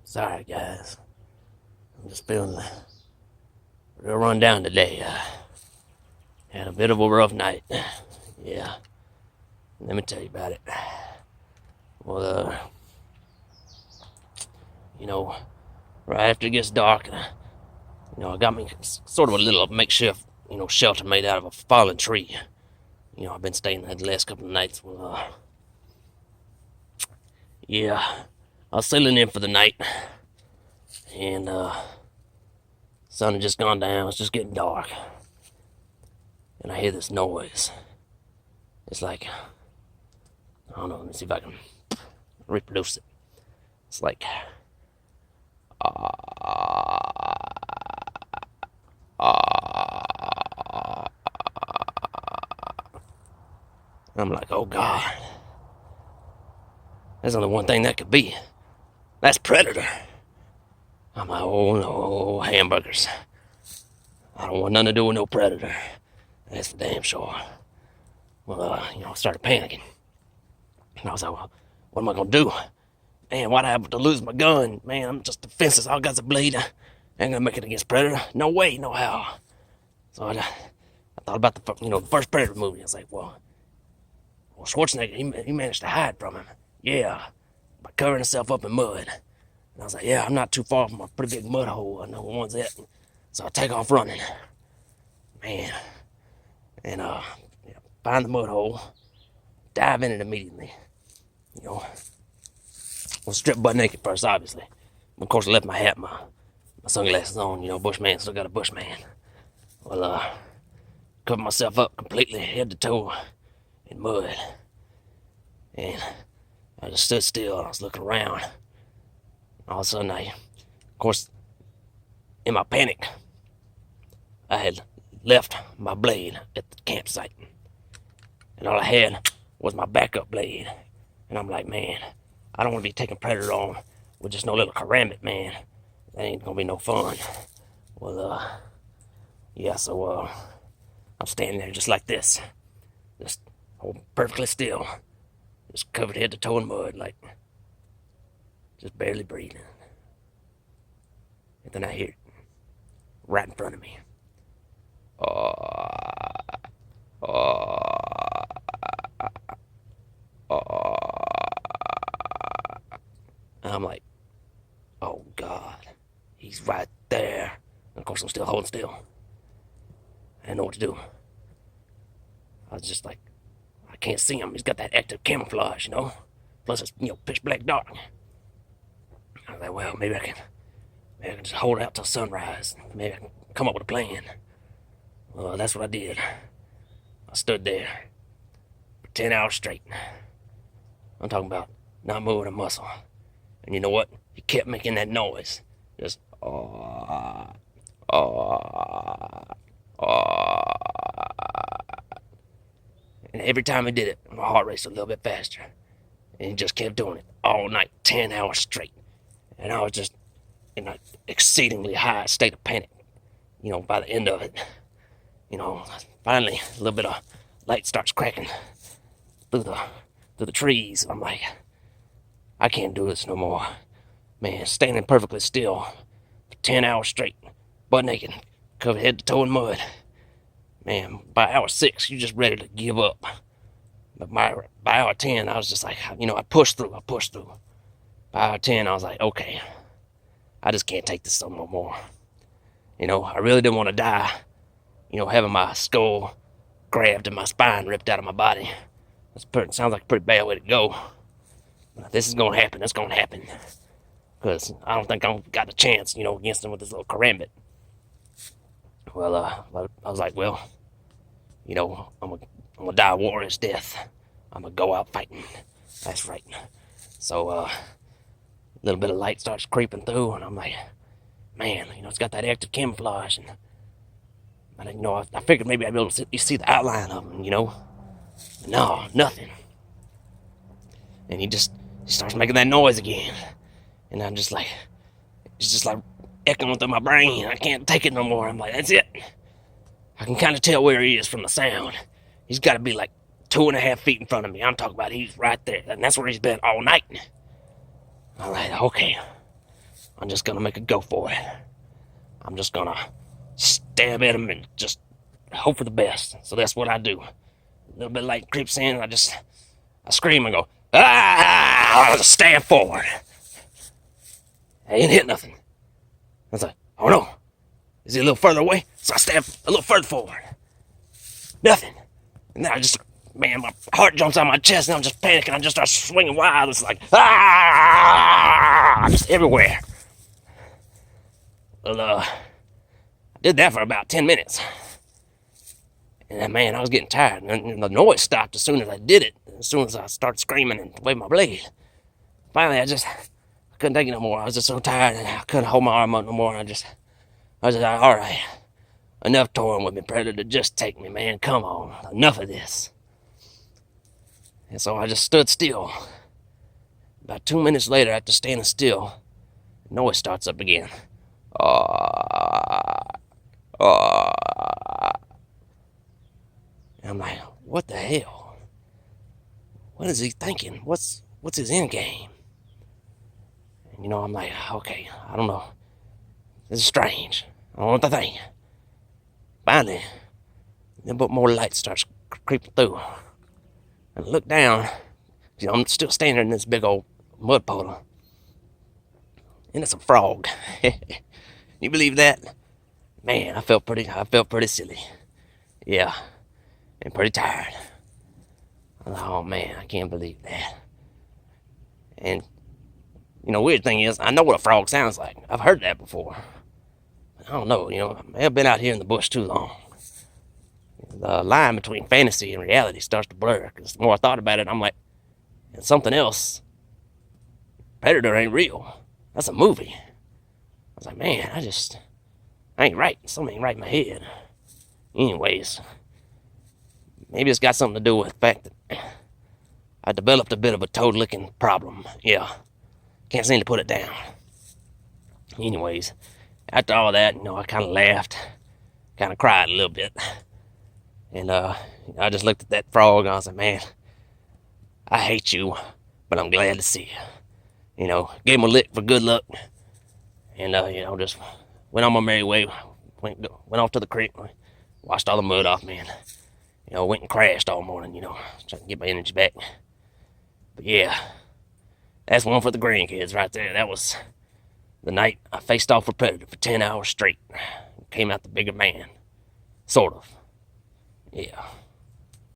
Sorry, guys. I'm just feeling real run down today. Had a bit of a rough night. Yeah, let me tell you about it. Well, you know, right after it gets dark, I got me sort of a little makeshift, shelter made out of a fallen tree. I've been staying there the last couple of nights. Well, yeah, I was settling in for the night, and sun had just gone down. It's just getting dark, and I hear this noise. It's like, I don't know. Let me see if I can reproduce it. It's like, I'm like, oh God, there's only one thing that could be. That's Predator. I'm like, oh no, hamburgers. I don't want nothing to do with no Predator. That's for damn sure. Well, I started panicking. And I was like, well, what am I gonna do? Man, why'd I have to lose my gun? Man, I'm just defenseless. All got a bleed. I ain't gonna make it against Predator. No way, no how. So I thought about the first Predator movie. I was like, well, Schwarzenegger, he managed to hide from him. Yeah, by covering himself up in mud. And I was like, yeah, I'm not too far from a pretty big mud hole. I know where one's at. So I take off running. Man. And find the mud hole. Dive in it immediately. Well, strip butt naked first, obviously. Of course, I left my hat, my sunglasses on. Bushman still got a Bushman. Well, covered myself up completely, head to toe, in mud. And I just stood still. I was looking around. All of a sudden, of course, in my panic, I had left my blade at the campsite. And all I had was my backup blade. And I'm like, man, I don't want to be taking Predator on with just no little karambit, man. That ain't gonna be no fun. Well, yeah, so, I'm standing there just like this. Just holding perfectly still. Just covered head to toe in mud, like, just barely breathing. And then I hear it right in front of me. And I'm like, oh God, he's right there. And of course, I'm still holding still. I didn't know what to do. I was just like, I can't see him. He's got that active camouflage, Plus, it's pitch black dark. I was like, well, maybe I can just hold out till sunrise. Maybe I can come up with a plan. Well, that's what I did. I stood there for 10 hours straight. I'm talking about not moving a muscle. And you know what? He kept making that noise. Just, and every time he did it, my heart raced a little bit faster. And he just kept doing it all night, 10 hours straight. And I was just in an exceedingly high state of panic, by the end of it. Finally, a little bit of light starts cracking through the trees. I'm like, I can't do this no more. Man, standing perfectly still for 10 hours straight, butt naked, covered head to toe in mud. Man, by hour 6, you're just ready to give up. But by hour 10, I was just like, I pushed through. By hour 10, I was like, okay, I just can't take this no more. I really didn't want to die, having my skull grabbed and my spine ripped out of my body. Sounds like a pretty bad way to go. But if this is going to happen, it's going to happen. Because I don't think I've got a chance, against him with this little karambit. Well, I was like, well, I'm going to die a warrior's death. I'm going to go out fighting. That's right. So, a little bit of light starts creeping through, and I'm like, man, it's got that active camouflage. And I figured maybe I'd be able to see the outline of him, But no, nothing. And he starts making that noise again. And I'm just like, it's just like echoing through my brain. I can't take it no more. I'm like, that's it. I can kind of tell where he is from the sound. He's got to be like 2.5 feet in front of me. I'm talking about he's right there. And that's where he's been all night. All right, okay. I'm just gonna make a go for it. I'm just gonna stab at him and just hope for the best. So that's what I do. A little bit of light creeps in, I scream and go, ah! I stab forward. I ain't hit nothing. I was like, oh no, is he a little further away? So I stab a little further forward. Nothing. And then man, my heart jumps out of my chest and I'm just panicking. I just start swinging wild. It's like, ah! Just everywhere. Well, I did that for about 10 minutes. And man, I was getting tired. And the noise stopped as soon as I did it. As soon as I started screaming and waving my blade. Finally, I couldn't take it no more. I was just so tired and I couldn't hold my arm up no more. And I was just like, all right, enough toying with me, Predator. Just take me, man. Come on. Enough of this. And so I just stood still. About 2 minutes later, after standing still, the noise starts up again. And I'm like, what the hell? What is he thinking? What's his end game? And I'm like, okay, I don't know. This is strange. I don't know what to think. Finally, a little bit more light starts creeping through. And I look down. I'm still standing in this big old mud puddle. And it's a frog. You believe that? Man, I felt pretty silly. Yeah. And pretty tired. I thought, oh man, I can't believe that. And weird thing is, I know what a frog sounds like. I've heard that before. I don't know, I've been out here in the bush too long. The line between fantasy and reality starts to blur. Because the more I thought about it, I'm like, it's something else. Predator ain't real. That's a movie. I was like, man, I ain't right. Something ain't right in my head. Anyways, maybe it's got something to do with the fact that I developed a bit of a toad-licking problem. Yeah. Can't seem to put it down. Anyways, after all that, I kind of laughed. Kind of cried a little bit. And I just looked at that frog and I was like, man, I hate you, but I'm glad to see you. Gave him a lick for good luck. And, just went on my merry way. Went off to the creek. Washed all the mud off me. And, went and crashed all morning, trying to get my energy back. But yeah, that's one for the grandkids right there. That was the night I faced off a predator for 10 hours straight. Came out the bigger man. Sort of. Yeah.